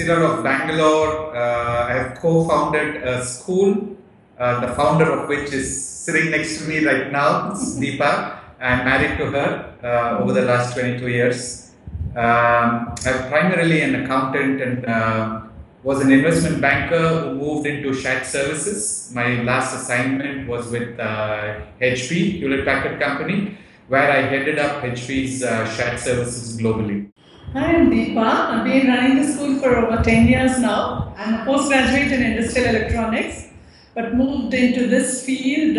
based out of Bangalore. I have co-founded a school, the founder of which is sitting next to me right now, Deepa. I'm married to her over the last 22 years. I'm primarily an accountant and was an investment banker who moved into shared services. My last assignment was with HP, Hewlett Packard Company, where I headed up HP's shared services globally. Hi, I'm Deepa. I've been running the school for over 10 years now. I'm a postgraduate in industrial electronics, but moved into this field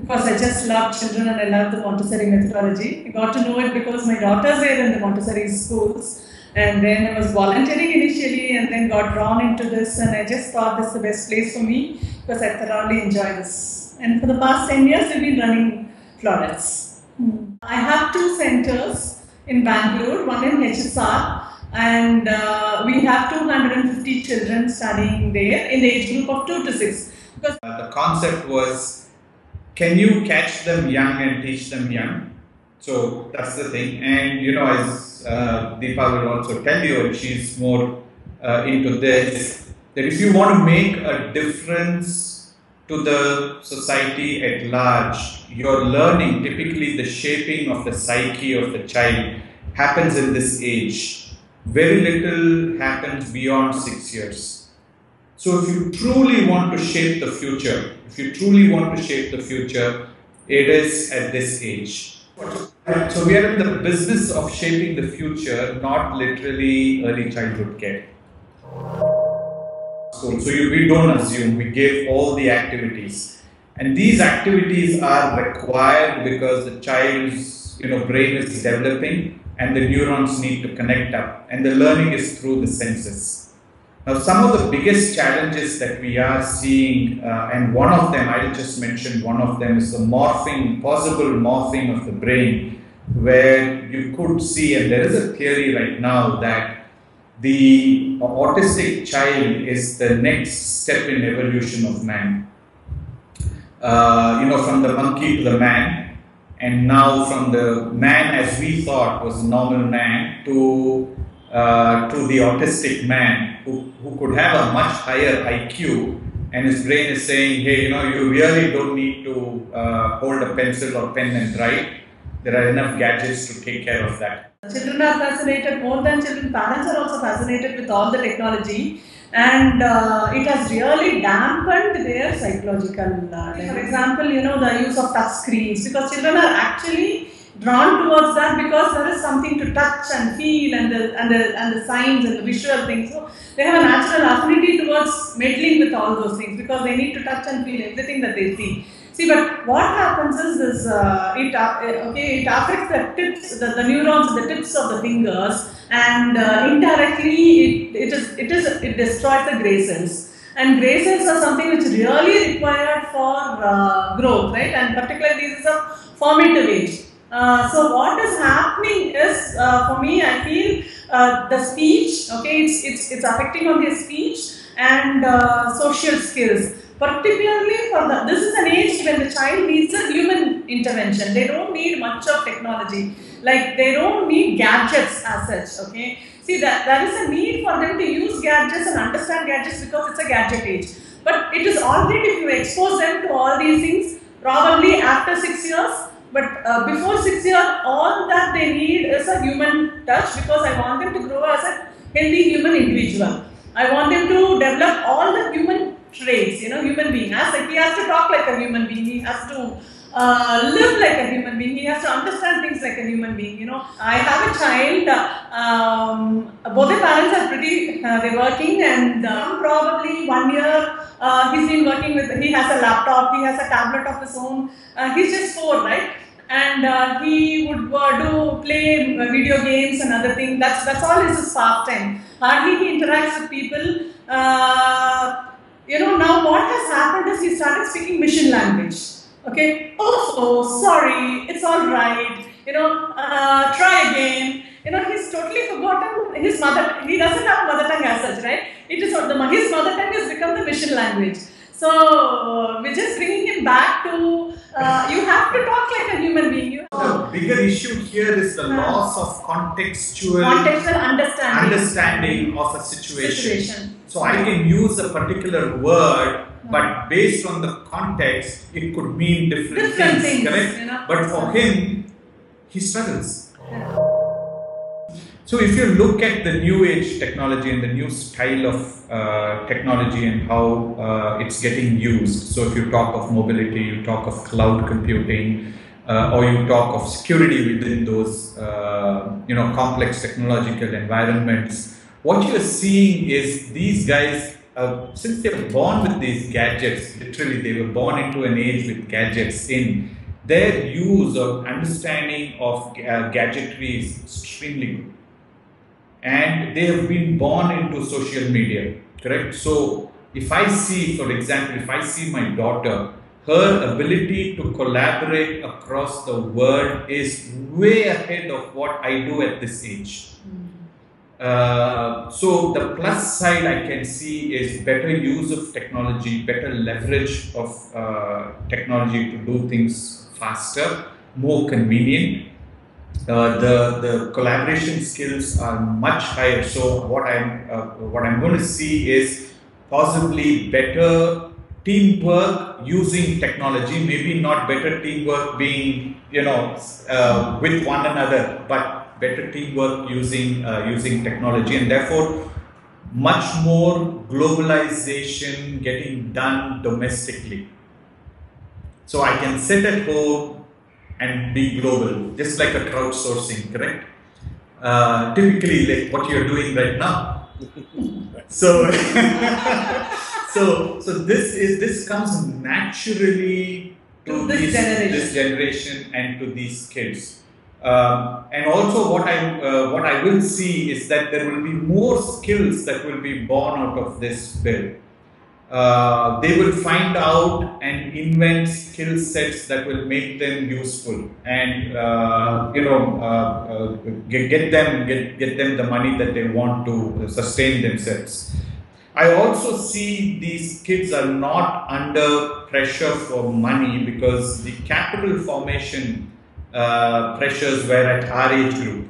because I just love children and I love the Montessori methodology. I got to know it because my daughters were in the Montessori schools. And then I was volunteering initially and then got drawn into this, and I just thought this is the best place for me because I thoroughly enjoy this. And for the past 10 years, we've been running florets. I have two centers in Bangalore, one in HSR, and we have 250 children studying there in the age group of 2 to 6. Because the concept was, can you catch them young and teach them young? So that's the thing. And you know, as Deepa will also tell you, and she's more into this, that if you want to make a difference to the society at large, your learning, typically the shaping of the psyche of the child, happens in this age. Very little happens beyond 6 years. So if you truly want to shape the future, it is at this age. So we are in the business of shaping the future, not literally early childhood care. So we don't assume, we give all the activities. And these activities are required because the child's brain is developing and the neurons need to connect up. And the learning is through the senses. Now, some of the biggest challenges that we are seeing, and one of them, I'll just mention one of them, is the possible morphing of the brain, where you could see, and there is a theory right now that the autistic child is the next step in evolution of man. From the monkey to the man, and now from the man as we thought was a normal man to the autistic man who could have a much higher IQ, and his brain is saying, hey, you really don't need to hold a pencil or pen and write. There are enough gadgets to take care of that. Children are fascinated, more than children, parents are also fascinated with all the technology, and it has really dampened their psychological for example, the use of touch screens, because children are actually drawn towards that because there is something to touch and feel and the signs and the visual things. So they have a natural affinity towards meddling with all those things because they need to touch and feel everything that they see. See, but what happens is this, it affects the tips, the neurons at the tips of the fingers, and indirectly it destroys the gray cells. And gray cells are something which is really required for growth, right? And particularly this is a formative age. So what is happening is, for me, I feel the speech, it's affecting on their speech and social skills. Particularly this is an age when the child needs a human intervention. They don't need much of technology. Like, they don't need gadgets as such, okay. See, there is a need for them to use gadgets and understand gadgets because it's a gadget age. But it is already, if you expose them to all these things, probably after 6 years, but before 6 years, all that they need is a human touch, because I want them to grow as a healthy human individual. I want them to develop all the human traits, human being. He has to talk like a human being, he has to live like a human being, he has to understand things like a human being, I have a child, both the parents are they're working, and probably 1 year, he's been working with, he has a laptop, he has a tablet of his own, he's just 4, right? And he would play video games and other things. That's all his pastime. Hardly he interacts with people. Now what has happened is he started speaking mission language. Okay. Oh, sorry. It's all right. Try again. He's totally forgotten his mother. He doesn't have mother tongue as such, right? His mother tongue has become the mission language. So we're just bringing him back to You have to talk like a human being. The bigger issue here is the loss of contextual understanding of a situation. So I can use a particular word, but based on the context, it could mean different things, correct? You know? But for him, he struggles. So if you look at the new age technology and the new style of technology and how it's getting used, so if you talk of mobility, you talk of cloud computing, or you talk of security within those complex technological environments, what you're seeing is these guys, since they were born with these gadgets, literally they were born into an age with gadgets in, their use or understanding of gadgetry is extremely good. And they have been born into social media, correct? So if I see, for example, if I see my daughter, her ability to collaborate across the world is way ahead of what I do at this age. So the plus side I can see is better use of technology, better leverage of technology to do things faster, more convenient. The collaboration skills are much higher. So what I'm going to see is possibly better teamwork using technology. Maybe not better teamwork being with one another, but better teamwork using technology, and therefore much more globalization getting done domestically. So I can sit at home and be global, just like a crowdsourcing, correct? Typically, like what you're doing right now. So, so this comes naturally to this generation and to these kids. And also, what I will see is that there will be more skills that will be born out of this bill. They will find out and invent skill sets that will make them useful and get them the money that they want to sustain themselves. I also see these kids are not under pressure for money because the capital formation pressures were at our age group.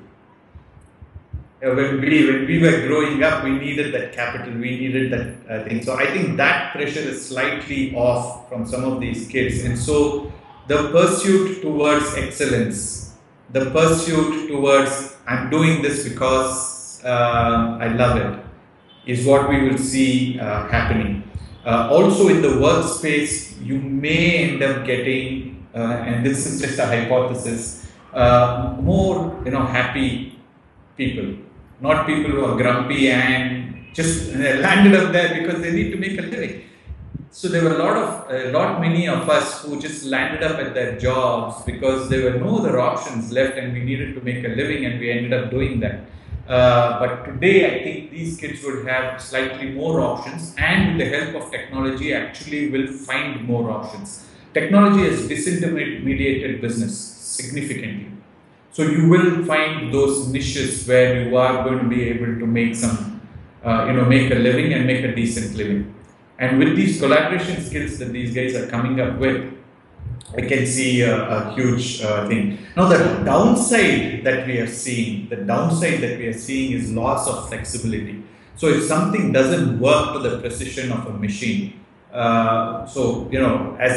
When we were growing up, we needed that capital, we needed that thing. So I think that pressure is slightly off from some of these kids. And so the pursuit towards excellence, the pursuit towards I'm doing this because I love it, is what we will see happening. Also in the workspace, you may end up getting, and this is just a hypothesis, more happy people. Not people who are grumpy and just landed up there because they need to make a living. So there were many of us who just landed up at their jobs because there were no other options left and we needed to make a living, and we ended up doing that. But today I think these kids would have slightly more options, and with the help of technology actually will find more options. Technology has disintermediated business significantly. So you will find those niches where you are going to be able to make some, make a living and make a decent living. And with these collaboration skills that these guys are coming up with, I can see a huge thing. Now the downside that we are seeing is loss of flexibility. So if something doesn't work to the precision of a machine, as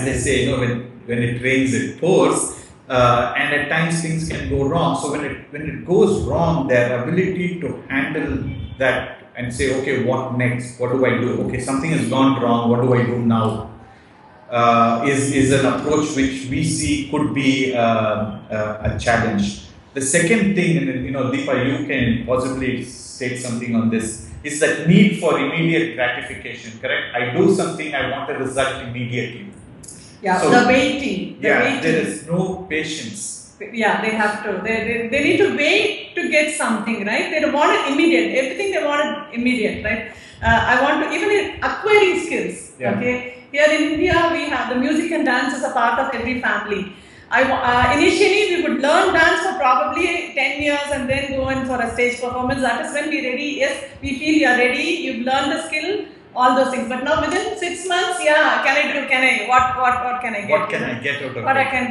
they say, when it rains, it pours. And at times things can go wrong. So when it goes wrong, their ability to handle that and say, okay, what next? What do I do? Okay, something has gone wrong. What do I do now? Is an approach which we see could be a challenge. The second thing, and Deepa, you can possibly state something on this, is that need for immediate gratification. Correct? I do something, I want a result immediately. Yeah, so, the waiting. There is no patience. Yeah, they have to. They need to wait to get something, right? They don't want it immediate. Everything they want it immediate, right? I want to, even in acquiring skills, okay? Here in India, we have the music and dance as a part of every family. Initially, we would learn dance for probably 10 years and then go in for a stage performance. That is when we're ready. Yes, we feel you're ready. You've learned the skill. all those things. But now within 6 months, yeah, what can I get? What can I get out of What it? I can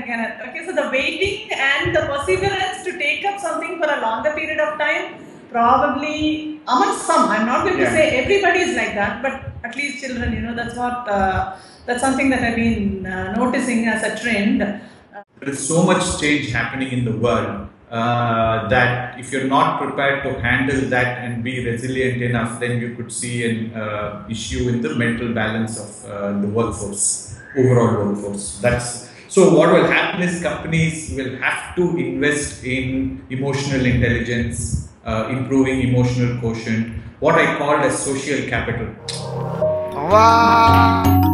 okay, so the waiting and the perseverance to take up something for a longer period of time, probably amongst some, I'm not going to say everybody is like that, but at least children, that's something that I've been noticing as a trend. There is so much change happening in the world that if you're not prepared to handle that and be resilient enough, then you could see an issue in the mental balance of the workforce, overall workforce. So what will happen is companies will have to invest in emotional intelligence, improving emotional quotient, what I call as social capital. Wow.